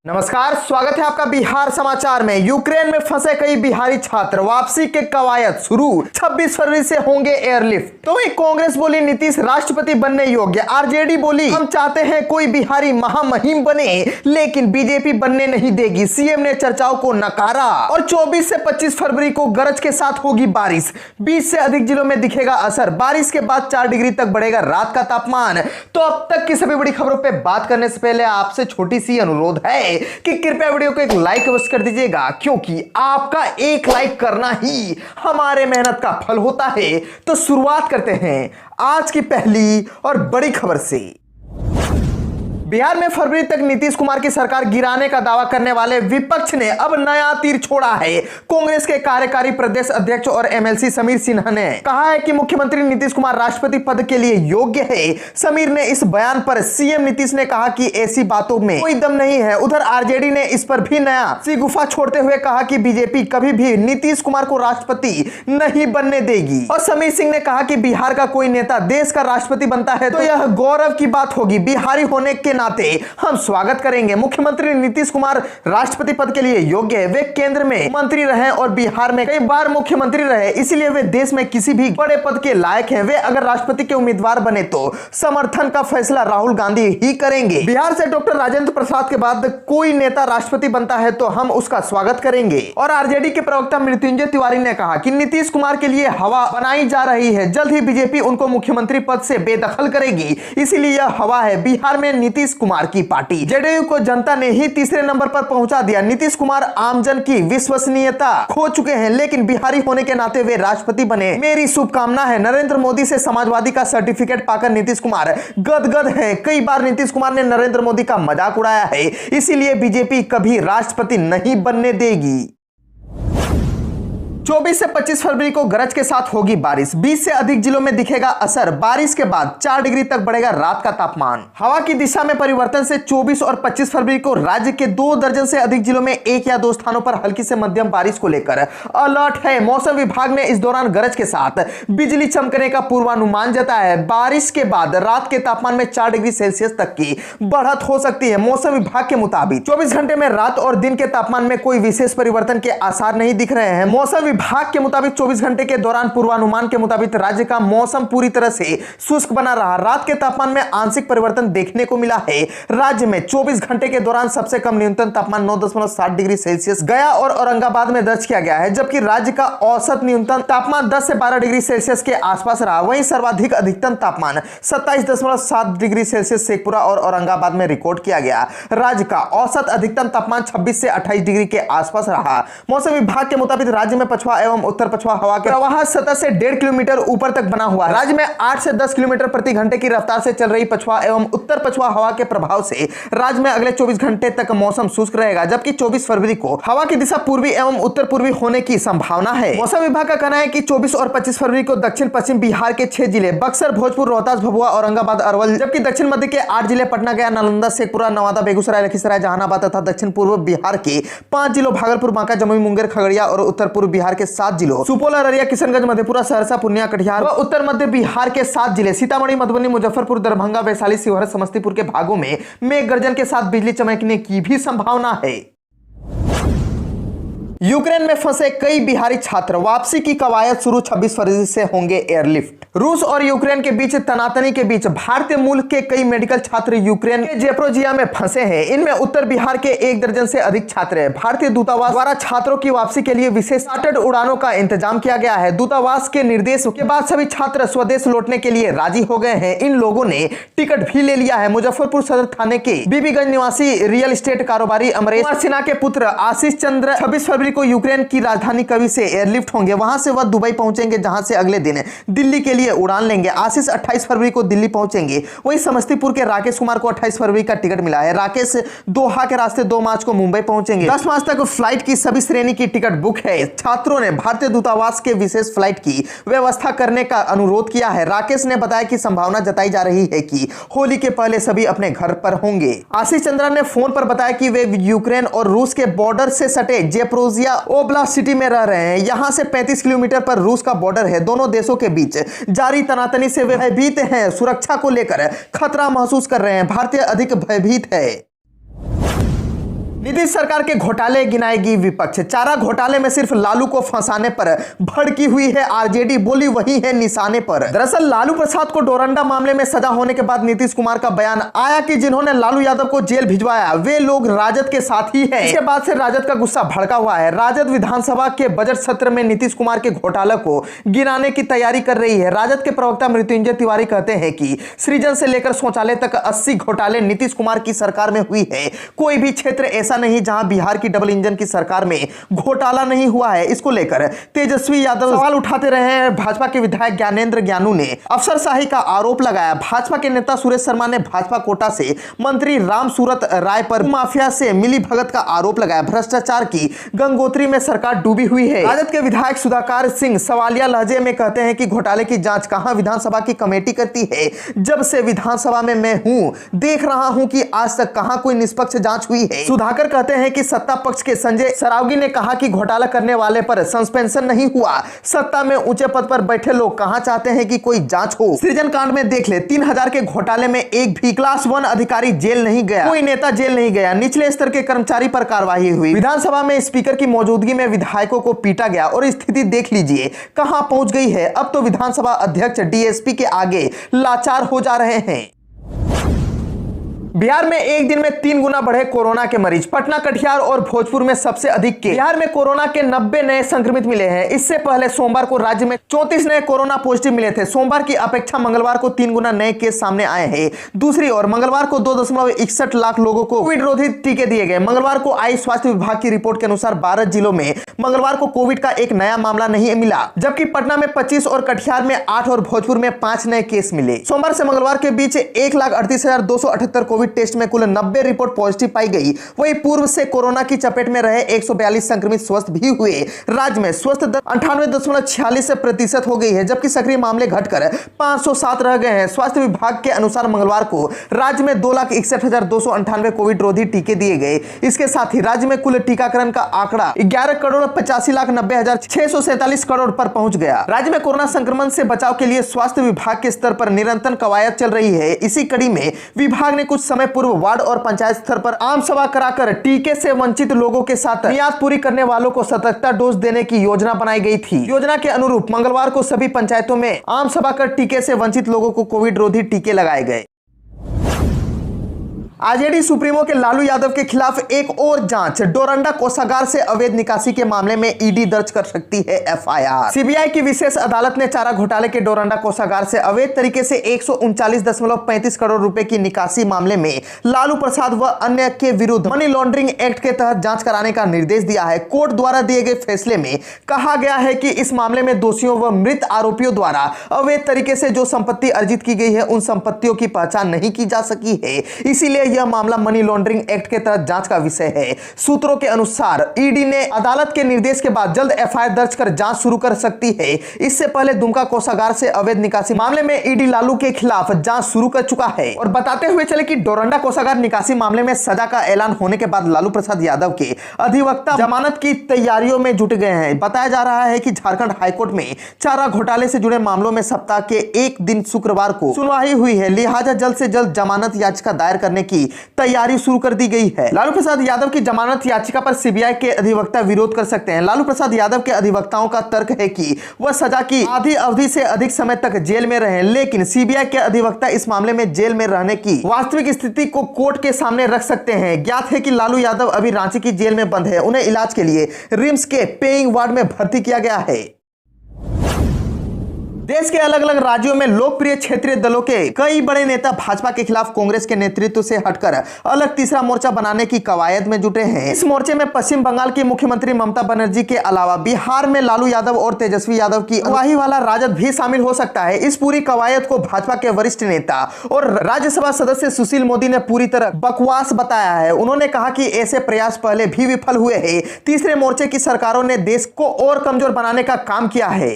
नमस्कार, स्वागत है आपका बिहार समाचार में। यूक्रेन में फंसे कई बिहारी छात्र, वापसी के कवायद शुरू, 26 फरवरी से होंगे एयरलिफ्ट। तो वही कांग्रेस बोली नीतीश राष्ट्रपति बनने योग्य, आरजेडी बोली हम चाहते हैं कोई बिहारी महामहिम बने लेकिन बीजेपी बनने नहीं देगी, सीएम ने चर्चाओं को नकारा। और 24 से 25 फरवरी को गरज के साथ होगी बारिश, 20 से अधिक जिलों में दिखेगा असर। बारिश के बाद 4 डिग्री तक बढ़ेगा रात का तापमान। तो अब तक की सभी बड़ी खबरों पर बात करने से पहले आपसे छोटी सी अनुरोध है कि कृपया वीडियो को एक लाइक अवश्य कर दीजिएगा, क्योंकि आपका एक लाइक करना ही हमारे मेहनत का फल होता है। तो शुरुआत करते हैं आज की पहली और बड़ी खबर से। बिहार में फरवरी तक नीतीश कुमार की सरकार गिराने का दावा करने वाले विपक्ष ने अब नया तीर छोड़ा है। कांग्रेस के कार्यकारी प्रदेश अध्यक्ष और एमएलसी समीर सिन्हा ने कहा है कि मुख्यमंत्री नीतीश कुमार राष्ट्रपति पद के लिए योग्य है। समीर ने इस बयान पर सीएम नीतीश ने कहा कि ऐसी बातों में कोई दम नहीं है। उधर आरजेडी ने इस पर भी नया सी गुफा छोड़ते हुए कहा कि बीजेपी कभी भी नीतीश कुमार को राष्ट्रपति नहीं बनने देगी। और समीर सिंह ने कहा कि बिहार का कोई नेता देश का राष्ट्रपति बनता है तो यह गौरव की बात होगी। बिहारी होने के नाते हम स्वागत करेंगे। मुख्यमंत्री नीतीश कुमार राष्ट्रपति पद के लिए योग्य है। वे केंद्र में मंत्री रहे और बिहार में कई बार मुख्यमंत्री रहे, इसलिए वे देश में किसी भी बड़े पद के लायक हैं। वे अगर राष्ट्रपति के उम्मीदवार बने तो समर्थन का फैसला राहुल गांधी ही करेंगे। बिहार से डॉक्टर राजेंद्र प्रसाद के बाद कोई नेता राष्ट्रपति बनता है तो हम उसका स्वागत करेंगे। और आरजेडी के प्रवक्ता मृत्युंजय तिवारी ने कहा कि नीतीश कुमार के लिए हवा बनाई जा रही है, जल्द ही बीजेपी उनको मुख्यमंत्री पद से बेदखल करेगी, इसीलिए यह हवा है। बिहार में नीतीश कुमार की पार्टी जेडीयू को जनता ने ही तीसरे नंबर पर पहुंचा दिया। नीतीश कुमार आमजन की विश्वसनीयता खो चुके हैं, लेकिन बिहारी होने के नाते वे राष्ट्रपति बने, मेरी शुभकामना है। नरेंद्र मोदी से समाजवादी का सर्टिफिकेट पाकर नीतीश कुमार गदगद हैं। कई बार नीतीश कुमार ने नरेंद्र मोदी का मजाक उड़ाया है, इसीलिए बीजेपी कभी राष्ट्रपति नहीं बनने देगी। 24 से 25 फरवरी को गरज के साथ होगी बारिश, 20 से अधिक जिलों में दिखेगा असर। बारिश के बाद 4 डिग्री तक बढ़ेगा रात का तापमान। हवा की दिशा में परिवर्तन से 24 और 25 फरवरी को राज्य के 2 दर्जन से अधिक जिलों में 1 या 2 स्थानों पर हल्की से मध्यम बारिश को लेकर अलर्ट है। मौसम विभाग ने इस दौरान गरज के साथ बिजली चमकने का पूर्वानुमान जताया है। बारिश के बाद रात के तापमान में 4 डिग्री सेल्सियस तक की बढ़त हो सकती है। मौसम विभाग के मुताबिक 24 घंटे में रात और दिन के तापमान में कोई विशेष परिवर्तन के आसार नहीं दिख रहे हैं। मौसम विभाग के मुताबिक 24 घंटे के दौरान पूर्वानुमान के मुताबिक राज्य का मौसम पूरी तरह से शुष्क बना रहा। रात के तापमान में आंशिक परिवर्तन देखने को मिला है। राज्य में 24 घंटे के दौरान सबसे कम न्यूनतम तापमान 9.7 डिग्री सेल्सियस गया और औरंगाबाद में दर्ज किया गया है, जबकि राज्य का औसत न्यूनतम तापमान 10 से 12 डिग्री सेल्सियस के आसपास रहा। वहीं सर्वाधिक अधिकतम तापमान 27.7 डिग्री सेल्सियस शेखपुरा और औरंगाबाद में रिकॉर्ड किया गया। राज्य का औसत अधिकतम तापमान 26 से 28 डिग्री के आसपास रहा। मौसम विभाग के मुताबिक राज्य में पछुआ एवं उत्तर पछुआ हवा के प्रवाह सतह से 1.5 किलोमीटर ऊपर तक बना हुआ है। राज्य में 8 से 10 किलोमीटर प्रति घंटे की रफ्तार से चल रही पछुआ एवं उत्तर पछुआ हवा के प्रभाव से राज्य में अगले 24 घंटे तक मौसम शुष्क रहेगा, जबकि 24 फरवरी को हवा की दिशा पूर्वी एवं उत्तर पूर्वी होने की संभावना है। मौसम विभाग का कहना है कि 24 और 25 फरवरी को दक्षिण पश्चिम बिहार के 6 जिले बक्सर, भोजपुर, रोहतास, भभुआ, औरंगाबाद, अरवल, जबकि दक्षिण मध्य के 8 जिले पटना, गया, नालंदा, शेखपुरा, नवादा, बेगूसराय, लखीसराय, जहानाबाद तथा दक्षिण पूर्व बिहार के 5 जिलों भागलपुर, बांका, जमुई, मुंगेर, खगड़िया और उत्तर पूर्व बिहार के 7 जिलों सुपौल, अररिया, किशनगंज, मधेपुरा, सहरसा, पूर्णिया, कटिहार व उत्तर मध्य बिहार के 7 जिले सीतामढ़ी, मधुबनी, मुजफ्फरपुर, दरभंगा, वैशाली, शिवहर, समस्तीपुर के भागों में मेघ गर्जन के साथ बिजली चमकने की भी संभावना है। यूक्रेन में फंसे कई बिहारी छात्र, वापसी की कवायद शुरू, 26 फरवरी से होंगे एयरलिफ्ट। रूस और यूक्रेन के बीच तनातनी के बीच भारतीय मूल के कई मेडिकल छात्र यूक्रेन के जेप्रोजिया में फंसे हैं। इनमें उत्तर बिहार के 1 दर्जन से अधिक छात्र हैं। भारतीय दूतावास द्वारा छात्रों की वापसी के लिए विशेष चार्टर्ड उड़ानों का इंतजाम किया गया है। दूतावास के निर्देश के बाद सभी छात्र स्वदेश लौटने के लिए राजी हो गए हैं। इन लोगों ने टिकट भी ले लिया है। मुजफ्फरपुर सदर थाने के बीबीगंज निवासी रियल एस्टेट कारोबारी अमरेश कुमार सिन्हा के पुत्र आशीष चंद्र 26 फरवरी को यूक्रेन की राजधानी कवी से एयरलिफ्ट होंगे। वहां से वह दुबई पहुंचेंगे, जहां से अगले दिन दिल्ली के लिए उड़ान लेंगे। आशीष 28 फरवरी को दिल्ली पहुंचेंगे। वहीं समस्तीपुर के राकेश कुमार को 28 फरवरी का टिकट मिला है। राकेश दोहा के रास्ते 2 मार्च को मुंबई पहुंचेंगे। 10 मार्च तक फ्लाइट की सभी श्रेणी की टिकट बुक है। छात्रों ने भारतीय दूतावास के विशेष फ्लाइट की व्यवस्था करने का अनुरोध किया है। राकेश ने बताया कि संभावना जताई जा रही है कि होली के पहले सभी अपने घर पर होंगे। आशीष चंद्रा ने फोन पर बताया कि वे यूक्रेन और रूस के बॉर्डर से सटे जेप्रोजिया ओब्लास्ट सिटी में रह रहे हैं। यहां से 35 किलोमीटर पर रूस का बॉर्डर है। दोनों देशों के बीच जारी तनातनी से वे भयभीत हैं। सुरक्षा को लेकर खतरा महसूस कर रहे हैं। भारतीय अधिक भयभीत है। नीतीश सरकार के घोटाले गिनाएगी विपक्ष। चारा घोटाले में सिर्फ लालू को फंसाने पर भड़की हुई है आरजेडी, बोली वही है निशाने पर। दरअसल लालू प्रसाद को डोरंडा मामले में सजा होने के बाद नीतीश कुमार का बयान आया कि जिन्होंने लालू यादव को जेल भिजवाया वे लोग राजद के साथ ही हैं। इसके बाद से राजद का गुस्सा भड़का हुआ है। राजद विधानसभा के बजट सत्र में नीतीश कुमार के घोटाले को गिनाने की तैयारी कर रही है। राजद के प्रवक्ता मृत्युंजय तिवारी कहते हैं कि सृजन से लेकर शौचालय तक 80 घोटाले नीतीश कुमार की सरकार में हुई है। कोई भी क्षेत्र ऐसा नहीं जहां बिहार की डबल इंजन की सरकार में घोटाला नहीं हुआ है। इसको लेकर तेजस्वी यादव सवाल उठाते रहे हैं। भाजपा के विधायक ज्ञानेंद्र ज्ञानू ने अफसरशाही का आरोप लगाया। भाजपा के नेता सुरेश शर्मा ने भाजपा कोटा से मंत्री राम सूरत राय पर माफिया से मिली भगत का आरोप लगाया। भ्रष्टाचार की गंगोत्री में सरकार डूबी हुई है। राजद के विधायक सुधाकर सिंह सवालिया लहजे में कहते हैं कि घोटाले की जांच कहां विधानसभा की कमेटी करती है। जब से विधानसभा में मैं हूं देख रहा हूं कि आज तक कहां कोई निष्पक्ष जांच हुई है। सुधाकर कहते हैं कि सत्ता पक्ष के संजय सरावगी ने कहा कि घोटाला करने वाले पर सस्पेंशन नहीं हुआ। सत्ता में ऊंचे पद पर बैठे लोग कहां चाहते हैं कि कोई जांच हो। सृजन कांड में देख ले, 3000 के घोटाले में एक भी क्लास 1 अधिकारी जेल नहीं गया, कोई नेता जेल नहीं गया। निचले स्तर के कर्मचारी पर कार्रवाई हुई। विधानसभा में स्पीकर की मौजूदगी में विधायकों को पीटा गया और स्थिति देख लीजिए कहां पहुंच गई है। अब तो विधानसभा अध्यक्ष डीएसपी के आगे लाचार हो जा रहे हैं। बिहार में एक दिन में 3 गुना बढ़े कोरोना के मरीज। पटना, कटिहार और भोजपुर में सबसे अधिक के बिहार में कोरोना के 90 नए संक्रमित मिले हैं। इससे पहले सोमवार को राज्य में 34 नए कोरोना पॉजिटिव मिले थे। सोमवार की अपेक्षा मंगलवार को 3 गुना नए केस सामने आए हैं। दूसरी ओर मंगलवार को 2.61 लाख लोगों को कोविड रोधी टीके दिए गए। मंगलवार को आई स्वास्थ्य विभाग की रिपोर्ट के अनुसार 12 जिलों में मंगलवार को कोविड का एक नया मामला नहीं मिला, जबकि पटना में 25 और कटिहार में 8 और भोजपुर में 5 नए केस मिले। सोमवार से मंगलवार के बीच 1,38,278 कोविड टेस्ट में कुल 90 रिपोर्ट पॉजिटिव पाई गई। वहीं पूर्व से कोरोना की चपेट में रहे 142 संक्रमित स्वस्थ भी हुए। राज्य में स्वस्थ दर 98.46% हो गई है, जबकि सक्रिय मामले घटकर 507 रह गए हैं। स्वास्थ्य विभाग के अनुसार मंगलवार को राज्य में 2,61,298 कोविड रोधी टीके दिए गए। इसके साथ ही राज्य में कुल टीकाकरण का आंकड़ा 11,85,90,647 करोड़ पर पहुंच गया। राज्य में कोरोना संक्रमण से बचाव के लिए स्वास्थ्य विभाग के स्तर पर निरंतर कवायद चल रही है। इसी कड़ी में विभाग ने कुछ समय पूर्व वार्ड और पंचायत स्तर पर आम सभा कराकर टीके से वंचित लोगों के साथ मियाद पूरी करने वालों को सतर्कता डोज देने की योजना बनाई गई थी। योजना के अनुरूप मंगलवार को सभी पंचायतों में आम सभा कर टीके से वंचित लोगों को कोविड रोधी टीके लगाए गए। आरजेडी सुप्रीमो के लालू यादव के खिलाफ एक और जांच। डोरंडा कोषागार से अवैध निकासी के मामले में ईडी दर्ज कर सकती है एफआईआर। सीबीआई की विशेष अदालत ने चारा घोटाले के डोरंडा कोषागार से अवैध तरीके से 139.35 करोड़ रुपए की निकासी मामले में लालू प्रसाद व अन्य के विरुद्ध मनी लॉन्ड्रिंग एक्ट के तहत जांच कराने का निर्देश दिया है। कोर्ट द्वारा दिए गए फैसले में कहा गया है कि इस मामले में दोषियों व मृत आरोपियों द्वारा अवैध तरीके से जो संपत्ति अर्जित की गई है उन संपत्तियों की पहचान नहीं की जा सकी है। इसीलिए यह मामला मनी लॉन्ड्रिंग एक्ट के तहत जांच का विषय है। सूत्रों के अनुसार ईडी ने अदालत के निर्देश के बाद जल्द एफआईआर दर्ज कर जांच शुरू कर सकती है। इससे पहले दुमका कोषागार से अवैध निकासी मामले में ईडी लालू के खिलाफ जांच शुरू कर चुका है। और बताते हुए चले कि डोरंडा कोषागार निकासी मामले में सजा का ऐलान होने के बाद लालू प्रसाद यादव के अधिवक्ता जमानत की तैयारियों में जुट गए हैं। बताया जा रहा है कि झारखंड हाईकोर्ट में चारा घोटाले से जुड़े मामलों में सप्ताह के एक दिन शुक्रवार को सुनवाई हुई है। लिहाजा जल्द से जल्द जमानत याचिका दायर करने की तैयारी शुरू कर दी गई है। लालू प्रसाद यादव की जमानत याचिका पर सीबीआई के अधिवक्ता विरोध कर सकते हैं। लालू प्रसाद यादव के अधिवक्ताओं का तर्क है कि वह सजा की आधी अवधि से अधिक समय तक जेल में रहे, लेकिन सीबीआई के अधिवक्ता इस मामले में जेल में रहने की वास्तविक स्थिति को कोर्ट के सामने रख सकते हैं। ज्ञात है कि लालू यादव अभी रांची की जेल में बंद है। उन्हें इलाज के लिए रिम्स के पेइंग वार्ड में भर्ती किया गया है। देश के अलग अलग राज्यों में लोकप्रिय क्षेत्रीय दलों के कई बड़े नेता भाजपा के खिलाफ कांग्रेस के नेतृत्व से हटकर अलग तीसरा मोर्चा बनाने की कवायद में जुटे हैं। इस मोर्चे में पश्चिम बंगाल की मुख्यमंत्री ममता बनर्जी के अलावा बिहार में लालू यादव और तेजस्वी यादव की अगुवाई वाला राजद भी शामिल हो सकता है। इस पूरी कवायद को भाजपा के वरिष्ठ नेता और राज्यसभा सदस्य सुशील मोदी ने पूरी तरह बकवास बताया है। उन्होंने कहा कि ऐसे प्रयास पहले भी विफल हुए हैं। तीसरे मोर्चे की सरकारों ने देश को और कमजोर बनाने का काम किया है।